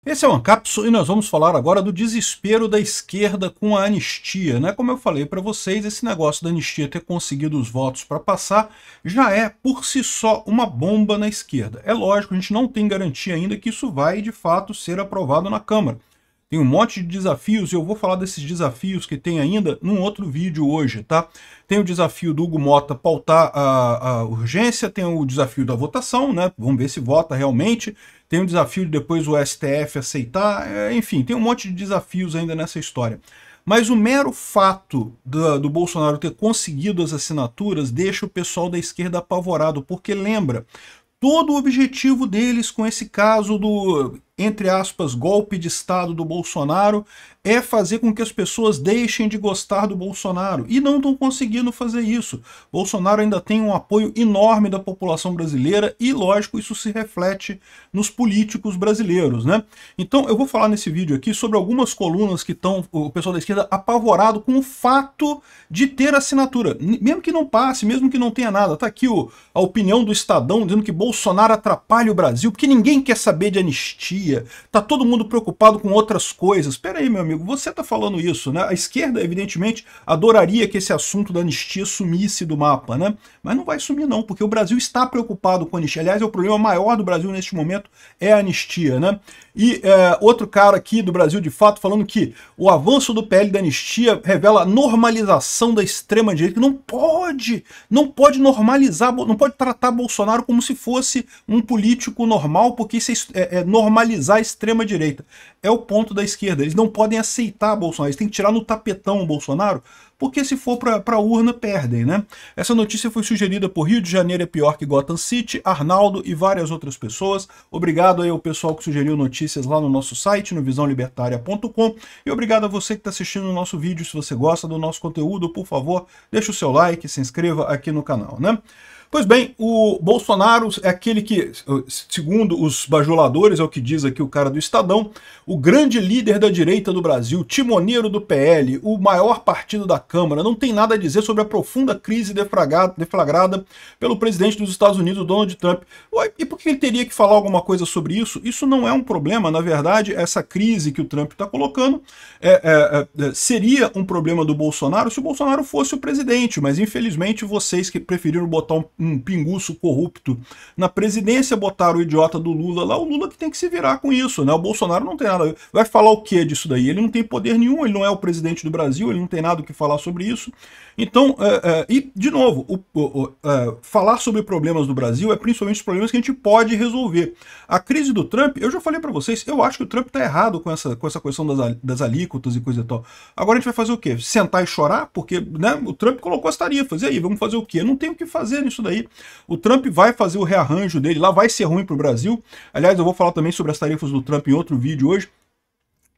Esse é o Ancapso e nós vamos falar agora do desespero da esquerda com a anistia, né? Como eu falei para vocês, esse negócio da anistia ter conseguido os votos para passar já é, por si só, uma bomba na esquerda. É lógico, a gente não tem garantia ainda que isso vai, de fato, ser aprovado na Câmara. Tem um monte de desafios e eu vou falar desses desafios que tem ainda num outro vídeo hoje, tá? Tem o desafio do Hugo Mota pautar a urgência, tem o desafio da votação, né? Vamos ver se vota realmente. Tem o desafio de depois o STF aceitar, enfim, tem um monte de desafios ainda nessa história. Mas o mero fato do Bolsonaro ter conseguido as assinaturas deixa o pessoal da esquerda apavorado, porque lembra, todo o objetivo deles com esse caso do, entre aspas, golpe de Estado do Bolsonaro é fazer com que as pessoas deixem de gostar do Bolsonaro. E não estão conseguindo fazer isso. Bolsonaro ainda tem um apoio enorme da população brasileira e, lógico, isso se reflete nos políticos brasileiros, né? Então, eu vou falar nesse vídeo aqui sobre algumas colunas que estão, o pessoal da esquerda, apavorado com o fato de ter assinatura. Mesmo que não passe, mesmo que não tenha nada. Tá aqui a opinião do Estadão dizendo que Bolsonaro atrapalha o Brasil, porque ninguém quer saber de anistia. Tá todo mundo preocupado com outras coisas. Espera aí, meu amigo, você tá falando isso, né? A esquerda, evidentemente, adoraria que esse assunto da anistia sumisse do mapa, né? Mas não vai sumir não, porque o Brasil está preocupado com a anistia. Aliás, é o problema maior do Brasil neste momento é a anistia, né? E outro cara aqui do Brasil, de fato, falando que o avanço do PL da anistia revela a normalização da extrema-direita, que não pode normalizar, não pode tratar Bolsonaro como se fosse um político normal, porque isso é normalizar a extrema-direita. É o ponto da esquerda, eles não podem aceitar Bolsonaro, eles têm que tirar no tapetão o Bolsonaro, porque se for para a urna, perdem, né? Essa notícia foi sugerida por Rio de Janeiro é pior que Gotham City, Arnaldo e várias outras pessoas. Obrigado aí ao pessoal que sugeriu notícias lá no nosso site, no visãolibertaria.com, e obrigado a você que está assistindo o nosso vídeo. Se você gosta do nosso conteúdo, por favor, deixe o seu like, se inscreva aqui no canal, né? Pois bem, o Bolsonaro é aquele que, segundo os bajuladores, é o que diz aqui o cara do Estadão, o grande líder da direita do Brasil, timoneiro do PL, o maior partido da Câmara, não tem nada a dizer sobre a profunda crise deflagrada pelo presidente dos Estados Unidos, Donald Trump. Ué, e por que ele teria que falar alguma coisa sobre isso? Isso não é um problema, na verdade, essa crise que o Trump está colocando seria um problema do Bolsonaro se o Bolsonaro fosse o presidente, mas infelizmente vocês que preferiram botar um pinguço corrupto na presidência, botaram o idiota do Lula lá, o Lula que tem que se virar com isso, né? O Bolsonaro não tem nada a ver. Vai falar o que disso daí? Ele não tem poder nenhum, ele não é o presidente do Brasil, ele não tem nada o que falar sobre isso. Então, e de novo, falar sobre problemas do Brasil é principalmente os problemas que a gente pode resolver. A crise do Trump, eu já falei para vocês, eu acho que o Trump tá errado com essa questão das alíquotas e coisa e tal. Agora a gente vai fazer o quê? Sentar e chorar? Porque, né, o Trump colocou as tarifas, e aí, vamos fazer o quê? Não tem o que fazer nisso daí. O Trump vai fazer o rearranjo dele lá, vai ser ruim para o Brasil. Aliás, eu vou falar também sobre as tarifas do Trump em outro vídeo hoje,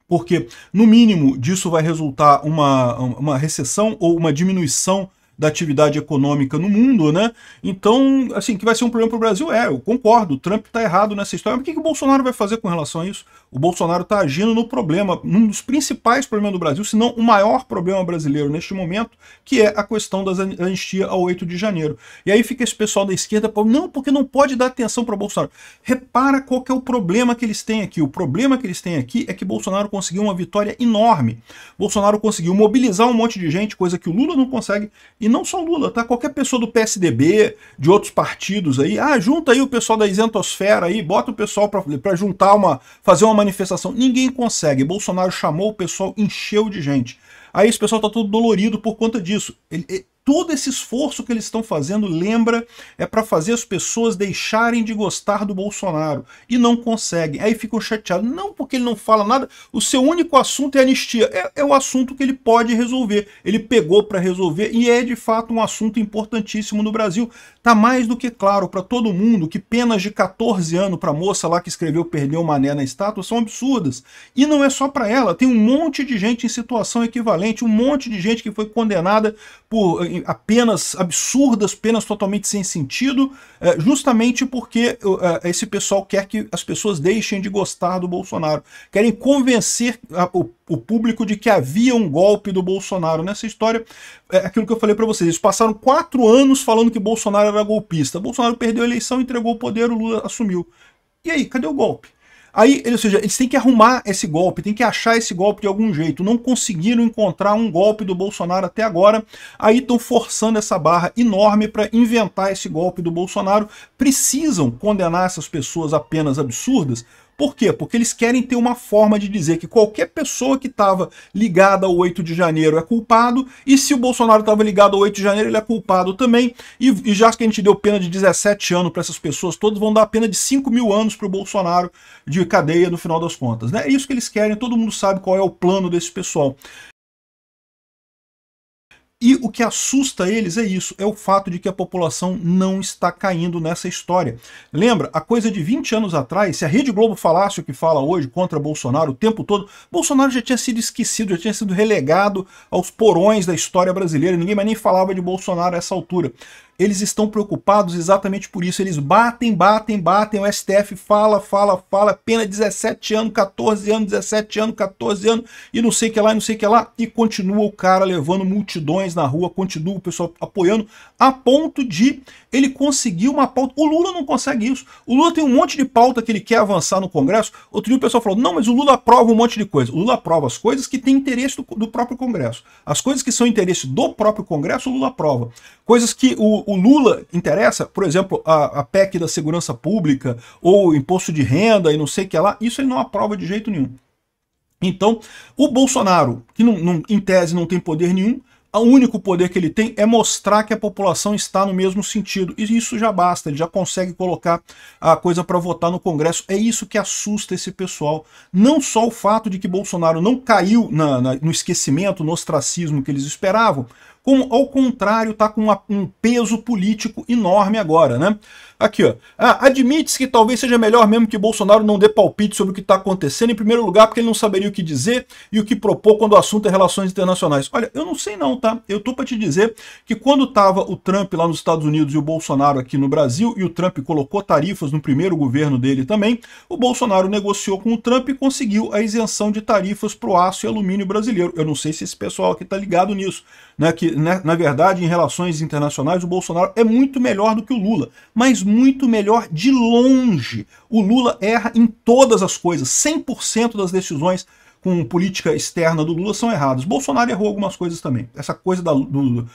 porque, no mínimo, disso vai resultar uma recessão ou uma diminuição da atividade econômica no mundo, né? Então, assim, que vai ser um problema para o Brasil, eu concordo, o Trump está errado nessa história. Mas o que o Bolsonaro vai fazer com relação a isso? O Bolsonaro está agindo no problema, num dos principais problemas do Brasil, se não o maior problema brasileiro neste momento, que é a questão da anistia ao 8 de janeiro. E aí fica esse pessoal da esquerda, não, porque não pode dar atenção para Bolsonaro. Repara qual que é o problema que eles têm aqui. O problema que eles têm aqui é que Bolsonaro conseguiu uma vitória enorme. Bolsonaro conseguiu mobilizar um monte de gente, coisa que o Lula não consegue, e não só o Lula, tá? Qualquer pessoa do PSDB, de outros partidos aí, junta aí o pessoal da isentosfera aí, bota o pessoal para juntar fazer uma manifestação. Ninguém consegue. Bolsonaro chamou o pessoal, encheu de gente. Aí esse pessoal tá todo dolorido por conta disso. Todo esse esforço que eles estão fazendo, lembra, é para fazer as pessoas deixarem de gostar do Bolsonaro. E não conseguem. Aí ficam chateados. Não porque ele não fala nada. O seu único assunto é anistia. É o assunto que ele pode resolver. Ele pegou para resolver e é de fato um assunto importantíssimo no Brasil. Tá mais do que claro para todo mundo que penas de 14 anos para a moça lá que escreveu Perdeu o Mané na estátua são absurdas. E não é só para ela. Tem um monte de gente em situação equivalente. Um monte de gente que foi condenada por apenas absurdas, penas totalmente sem sentido, justamente porque esse pessoal quer que as pessoas deixem de gostar do Bolsonaro. Querem convencer o público de que havia um golpe do Bolsonaro. Nessa história, aquilo que eu falei para vocês, eles passaram 4 anos falando que Bolsonaro era golpista. Bolsonaro perdeu a eleição, entregou o poder, o Lula assumiu. E aí, cadê o golpe? Aí, ou seja, eles têm que arrumar esse golpe, têm que achar esse golpe de algum jeito. Não conseguiram encontrar um golpe do Bolsonaro até agora. Aí estão forçando essa barra enorme para inventar esse golpe do Bolsonaro. Precisam condenar essas pessoas a penas absurdas. Por quê? Porque eles querem ter uma forma de dizer que qualquer pessoa que estava ligada ao 8 de janeiro é culpado, e se o Bolsonaro estava ligado ao 8 de janeiro, ele é culpado também, e já que a gente deu pena de 17 anos para essas pessoas todas, vão dar a pena de 5.000 anos para o Bolsonaro de cadeia no final das contas, né? É isso que eles querem, todo mundo sabe qual é o plano desse pessoal. E o que assusta eles é isso, é o fato de que a população não está caindo nessa história. Lembra, a coisa de 20 anos atrás, se a Rede Globo falasse o que fala hoje contra Bolsonaro o tempo todo, Bolsonaro já tinha sido esquecido, já tinha sido relegado aos porões da história brasileira, ninguém mais nem falava de Bolsonaro a essa altura. Eles estão preocupados exatamente por isso. Eles batem, o STF fala, pena 17 anos, 14 anos, 17 anos, 14 anos, e não sei o que lá, e não sei o que lá, e continua o cara levando multidões na rua, continua o pessoal apoiando, a ponto de ele conseguir uma pauta. O Lula não consegue isso. O Lula tem um monte de pauta que ele quer avançar no Congresso. Outro dia o pessoal falou, não, mas o Lula aprova um monte de coisa. O Lula aprova as coisas que têm interesse do próprio Congresso. As coisas que são interesse do próprio Congresso, o Lula aprova. Coisas que o Lula interessa, por exemplo, a PEC da segurança pública, ou imposto de renda e não sei o que lá, isso ele não aprova de jeito nenhum. Então, o Bolsonaro, que em tese não tem poder nenhum, o único poder que ele tem é mostrar que a população está no mesmo sentido. E isso já basta, ele já consegue colocar a coisa para votar no Congresso. É isso que assusta esse pessoal. Não só o fato de que Bolsonaro não caiu no esquecimento, no ostracismo que eles esperavam, como, ao contrário, está com um peso político enorme agora, né? Aqui, ó. Admite-se que talvez seja melhor mesmo que Bolsonaro não dê palpite sobre o que está acontecendo, em primeiro lugar, porque ele não saberia o que dizer e o que propor quando o assunto é relações internacionais. Olha, eu não sei não, tá? Eu tô para te dizer que quando estava o Trump lá nos Estados Unidos e o Bolsonaro aqui no Brasil, e o Trump colocou tarifas no primeiro governo dele também, o Bolsonaro negociou com o Trump e conseguiu a isenção de tarifas para o aço e alumínio brasileiro. Eu não sei se esse pessoal aqui está ligado nisso, né? Que, na verdade, em relações internacionais, o Bolsonaro é muito melhor do que o Lula, mas muito melhor de longe. O Lula erra em todas as coisas, 100% das decisões com política externa do Lula são erradas. Bolsonaro errou algumas coisas também. Essa coisa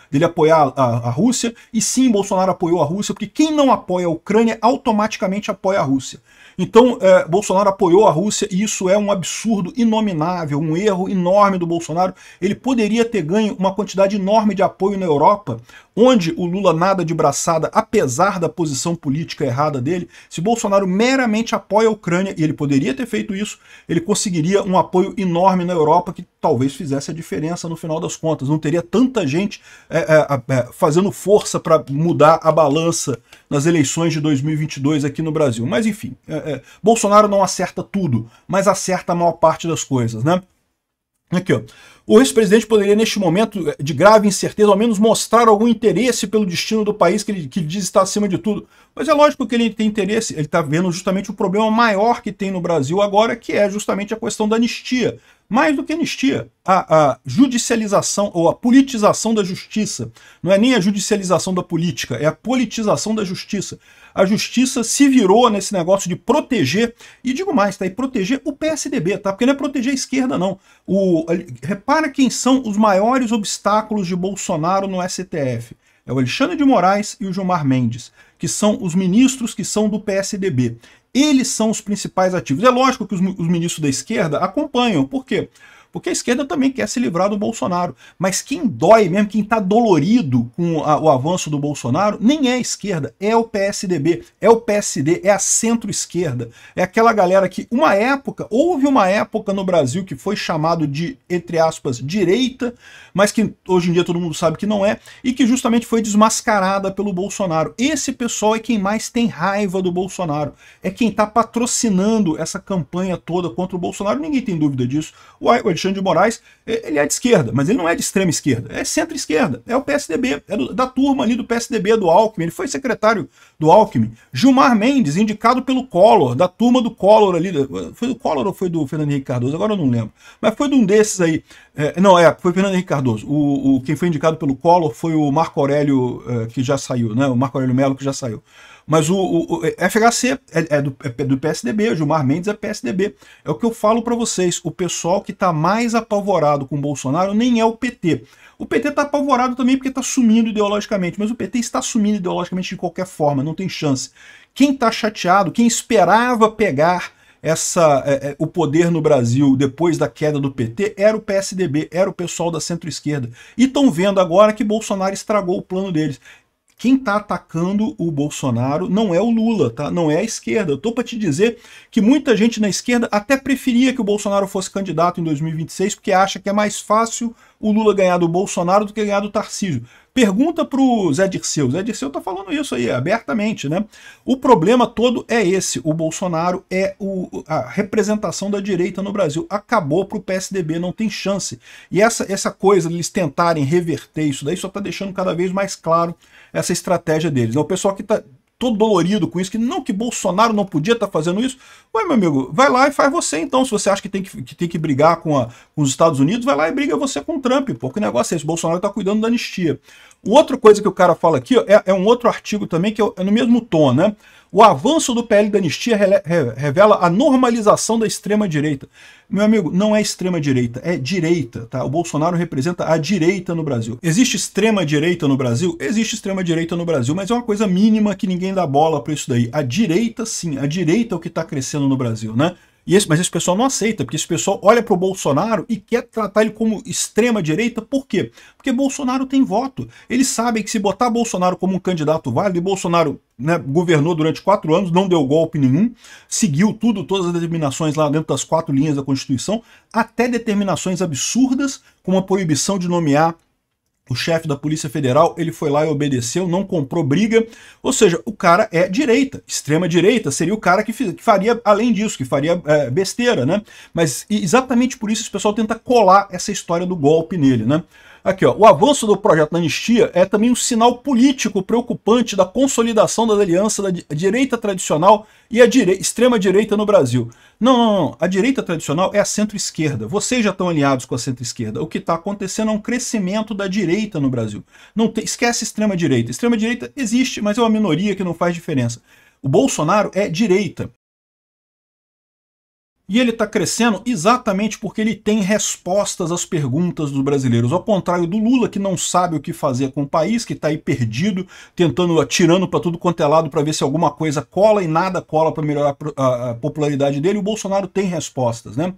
dele apoiar a Rússia, e sim, Bolsonaro apoiou a Rússia, porque quem não apoia a Ucrânia automaticamente apoia a Rússia. Então, Bolsonaro apoiou a Rússia, e isso é um absurdo inominável, um erro enorme do Bolsonaro. Ele poderia ter ganho uma quantidade enorme de apoio na Europa, onde o Lula nada de braçada, apesar da posição política errada dele. Se Bolsonaro meramente apoia a Ucrânia, e ele poderia ter feito isso, ele conseguiria um apoio enorme na Europa que talvez fizesse a diferença no final das contas. Não teria tanta gente fazendo força para mudar a balança nas eleições de 2022 aqui no Brasil. Mas enfim, Bolsonaro não acerta tudo, mas acerta a maior parte das coisas, né? Aqui, ó. O ex-presidente poderia, neste momento de grave incerteza, ao menos mostrar algum interesse pelo destino do país que ele diz estar acima de tudo. Mas é lógico que ele tem interesse, ele está vendo justamente o problema maior que tem no Brasil agora, que é justamente a questão da anistia. Mais do que anistia, a judicialização ou a politização da justiça. Não é nem a judicialização da política, é a politização da justiça. A justiça se virou nesse negócio de proteger, e digo mais, tá? E proteger o PSDB, tá? Porque não é proteger a esquerda, não. Repara quem são os maiores obstáculos de Bolsonaro no STF. É o Alexandre de Moraes e o Gilmar Mendes, que são os ministros que são do PSDB. Eles são os principais ativos. É lógico que os ministros da esquerda acompanham. Por quê? Porque a esquerda também quer se livrar do Bolsonaro. Mas quem dói mesmo, quem está dolorido com o avanço do Bolsonaro, nem é a esquerda, é o PSDB, é o PSD, é a centro-esquerda. É aquela galera que, houve uma época no Brasil que foi chamado de, entre aspas, direita, mas que hoje em dia todo mundo sabe que não é, e que justamente foi desmascarada pelo Bolsonaro. Esse pessoal é quem mais tem raiva do Bolsonaro. É quem está patrocinando essa campanha toda contra o Bolsonaro, ninguém tem dúvida disso. O Alexandre de Moraes, ele é de esquerda, mas ele não é de extrema esquerda, é centro-esquerda, é o PSDB, da turma ali do PSDB, do Alckmin, ele foi secretário do Alckmin. Gilmar Mendes, indicado pelo Collor, da turma do Collor ali. Foi do Collor ou foi do Fernando Henrique Cardoso? Agora eu não lembro. Mas foi de um desses aí. Foi Fernando Henrique Cardoso. Quem foi indicado pelo Collor foi o Marco Aurélio, que já saiu, né? O Marco Aurélio Melo, que já saiu. Mas o FHC é do PSDB, o Gilmar Mendes é PSDB. É o que eu falo para vocês, o pessoal que está mais apavorado com o Bolsonaro nem é o PT. O PT está apavorado também porque está sumindo ideologicamente, mas o PT está sumindo ideologicamente de qualquer forma, não tem chance. Quem está chateado, quem esperava pegar o poder no Brasil depois da queda do PT era o PSDB, era o pessoal da centro-esquerda. E estão vendo agora que Bolsonaro estragou o plano deles. Quem está atacando o Bolsonaro não é o Lula, tá? Não é a esquerda. Eu estou para te dizer que muita gente na esquerda até preferia que o Bolsonaro fosse candidato em 2026, porque acha que é mais fácil o Lula ganhar do Bolsonaro do que ganhar do Tarcísio. Pergunta para o Zé Dirceu. O Zé Dirceu está falando isso aí abertamente, né? O problema todo é esse. O Bolsonaro é a representação da direita no Brasil. Acabou para o PSDB, não tem chance. E essa coisa de eles tentarem reverter isso daí só está deixando cada vez mais claro essa estratégia deles. O pessoal que está todo dolorido com isso, que Bolsonaro não podia estar fazendo isso. Ué, meu amigo, vai lá e faz você então. Se você acha que tem que brigar com os Estados Unidos, vai lá e briga você com o Trump, porque o negócio é esse, Bolsonaro está cuidando da anistia. Outra coisa que o cara fala aqui ó, é um outro artigo também que é no mesmo tom, né? O avanço do PL da anistia revela a normalização da extrema-direita. Meu amigo, não é extrema-direita, é direita, tá? O Bolsonaro representa a direita no Brasil. Existe extrema-direita no Brasil? Existe extrema-direita no Brasil, mas é uma coisa mínima que ninguém dá bola para isso daí. A direita, sim, a direita é o que está crescendo no Brasil, né? Mas esse pessoal não aceita, porque esse pessoal olha para o Bolsonaro e quer tratar ele como extrema-direita. Por quê? Porque Bolsonaro tem voto. Eles sabem que se botar Bolsonaro como um candidato válido, e Bolsonaro, né, governou durante 4 anos, não deu golpe nenhum, seguiu todas as determinações lá dentro das 4 linhas da Constituição, até determinações absurdas, como a proibição de nomear o chefe da Polícia Federal, ele foi lá e obedeceu, não comprou briga, ou seja, o cara é direita, extrema-direita seria o cara que faria, além disso, que faria besteira, né? Mas exatamente por isso esse pessoal tenta colar essa história do golpe nele, né? Aqui, ó, o avanço do projeto da anistia é também um sinal político preocupante da consolidação da aliança da direita tradicional e a extrema-direita no Brasil. Não. A direita tradicional é a centro-esquerda. Vocês já estão alinhados com a centro-esquerda. O que está acontecendo é um crescimento da direita no Brasil. Esquece extrema-direita. Extrema-direita existe, mas é uma minoria que não faz diferença. O Bolsonaro é direita. E ele está crescendo exatamente porque ele tem respostas às perguntas dos brasileiros. Ao contrário do Lula, que não sabe o que fazer com o país, que está aí perdido, atirando para tudo quanto é lado para ver se alguma coisa cola e nada cola para melhorar a popularidade dele, o Bolsonaro tem respostas, né?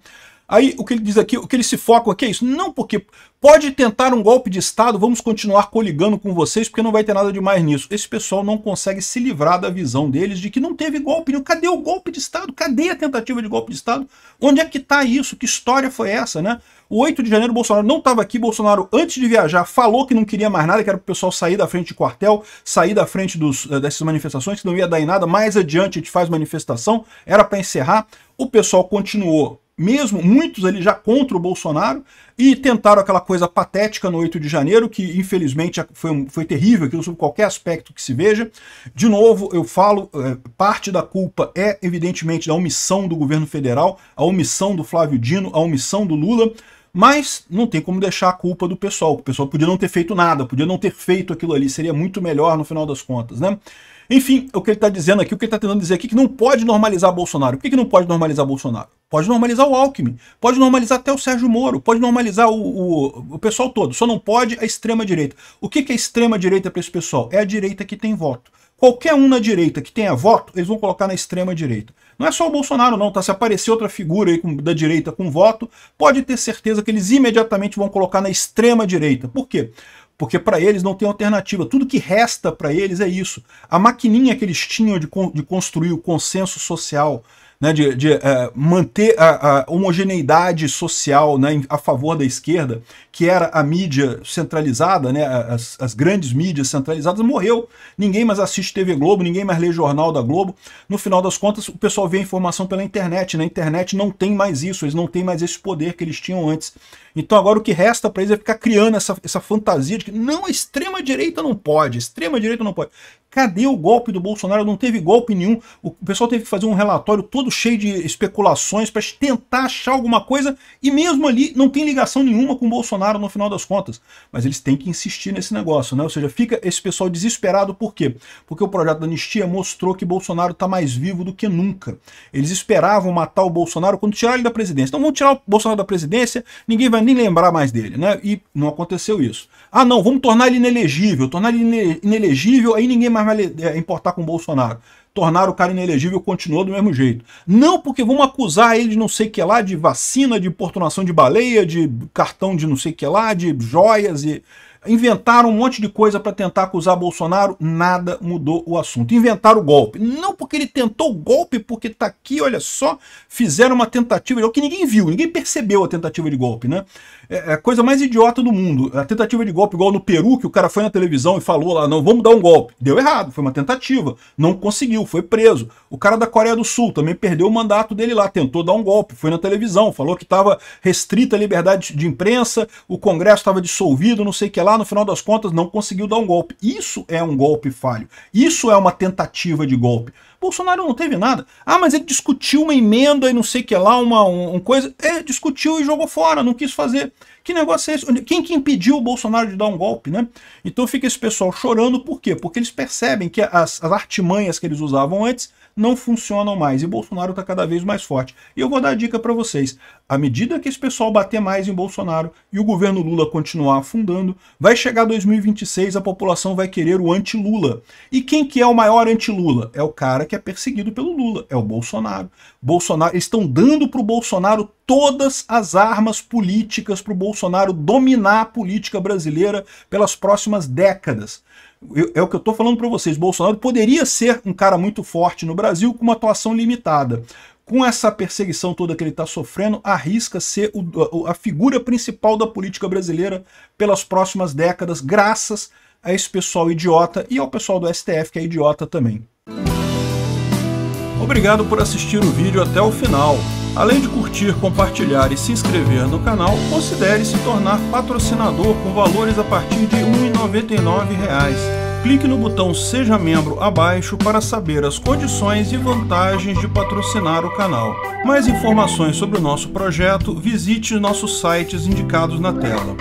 Aí o que ele diz aqui, o que eles se focam aqui é isso. Não, porque pode tentar um golpe de Estado, vamos continuar coligando com vocês, porque não vai ter nada de mais nisso. Esse pessoal não consegue se livrar da visão deles de que não teve golpe nenhum. Cadê o golpe de Estado? Cadê a tentativa de golpe de Estado? Onde é que está isso? Que história foi essa, né? O 8 de janeiro, Bolsonaro não estava aqui. Bolsonaro, antes de viajar, falou que não queria mais nada, que era para o pessoal sair da frente de quartel, sair da frente dessas manifestações, que não ia dar em nada. Mais adiante a gente faz manifestação, era para encerrar. O pessoal continuou, mesmo muitos ali já contra o Bolsonaro, e tentaram aquela coisa patética no 8 de janeiro, que infelizmente foi terrível, aquilo sob qualquer aspecto que se veja. De novo, eu falo, parte da culpa é evidentemente da omissão do governo federal, a omissão do Flávio Dino, a omissão do Lula, mas não tem como deixar a culpa do pessoal. O pessoal podia não ter feito nada, podia não ter feito aquilo ali, seria muito melhor no final das contas, né? Enfim, o que ele está dizendo aqui, o que ele está tentando dizer aqui, que não pode normalizar Bolsonaro. Por que não pode normalizar Bolsonaro? Pode normalizar o Alckmin, pode normalizar até o Sérgio Moro, pode normalizar o pessoal todo, só não pode a extrema-direita. O que é extrema-direita para esse pessoal? É a direita que tem voto. Qualquer um na direita que tenha voto, eles vão colocar na extrema-direita. Não é só o Bolsonaro não, tá? Se aparecer outra figura aí da direita com voto, pode ter certeza que eles imediatamente vão colocar na extrema-direita. Por quê? Porque para eles não tem alternativa. Tudo que resta para eles é isso. A maquininha que eles tinham de construir o consenso social, né, de manter a homogeneidade social, né, a favor da esquerda, que era a mídia centralizada, né, as grandes mídias centralizadas, morreu. Ninguém mais assiste TV Globo, ninguém mais lê jornal da Globo. No final das contas, o pessoal vê a informação pela internet. Na internet não tem mais isso, eles não têm mais esse poder que eles tinham antes. Então agora o que resta para eles é ficar criando essa fantasia de que não, a extrema-direita não pode, a extrema-direita não pode. Cadê o golpe do Bolsonaro? Não teve golpe nenhum. O pessoal teve que fazer um relatório todo cheio de especulações para tentar achar alguma coisa, e mesmo ali não tem ligação nenhuma com o Bolsonaro no final das contas. Mas eles têm que insistir nesse negócio, né? Ou seja, fica esse pessoal desesperado. Por quê? Porque o projeto da anistia mostrou que Bolsonaro está mais vivo do que nunca. Eles esperavam matar o Bolsonaro quando tiraram ele da presidência. Então vamos tirar o Bolsonaro da presidência, ninguém vai nem lembrar mais dele, né? E não aconteceu isso. Ah não, vamos tornar ele inelegível. Tornar ele inelegível, aí ninguém mais vai importar com o Bolsonaro. Tornar o cara inelegível, continuou do mesmo jeito. Não, porque vamos acusar ele de não sei o que lá, de vacina, de importunação de baleia, de cartão de não sei o que lá, de joias e... Inventaram um monte de coisa para tentar acusar Bolsonaro, nada mudou o assunto. Inventaram o golpe. Não porque ele tentou o golpe, porque tá aqui, olha só, fizeram uma tentativa de golpe que ninguém viu, ninguém percebeu a tentativa de golpe, né? É a coisa mais idiota do mundo. A tentativa de golpe, igual no Peru, que o cara foi na televisão e falou lá, não, vamos dar um golpe. Deu errado, foi uma tentativa. Não conseguiu, foi preso. O cara da Coreia do Sul também perdeu o mandato dele lá, tentou dar um golpe, foi na televisão, falou que estava restrita a liberdade de imprensa, o Congresso estava dissolvido, não sei o que lá, no final das contas não conseguiu dar um golpe. Isso é um golpe falho. Isso é uma tentativa de golpe. Bolsonaro não teve nada. Ah, mas ele discutiu uma emenda e não sei o que lá, uma coisa. Discutiu e jogou fora, não quis fazer. Que negócio é esse? Quem que impediu o Bolsonaro de dar um golpe, né? Então fica esse pessoal chorando, por quê? Porque eles percebem que as artimanhas que eles usavam antes não funcionam mais e Bolsonaro está cada vez mais forte. E eu vou dar a dica para vocês. À medida que esse pessoal bater mais em Bolsonaro e o governo Lula continuar afundando, vai chegar 2026, a população vai querer o anti-Lula. E quem que é o maior anti-Lula? É o cara que é perseguido pelo Lula, é o Bolsonaro. Eles estão dando para o Bolsonaro todas as armas políticas para o Bolsonaro dominar a política brasileira pelas próximas décadas. É o que eu estou falando para vocês. Bolsonaro poderia ser um cara muito forte no Brasil com uma atuação limitada. Com essa perseguição toda que ele está sofrendo, arrisca ser a figura principal da política brasileira pelas próximas décadas, graças a esse pessoal idiota e ao pessoal do STF que é idiota também. Obrigado por assistir o vídeo até o final. Além de curtir, compartilhar e se inscrever no canal, considere se tornar patrocinador com valores a partir de R$ 1,99. Clique no botão Seja Membro abaixo para saber as condições e vantagens de patrocinar o canal. Mais informações sobre o nosso projeto, visite nossos sites indicados na tela.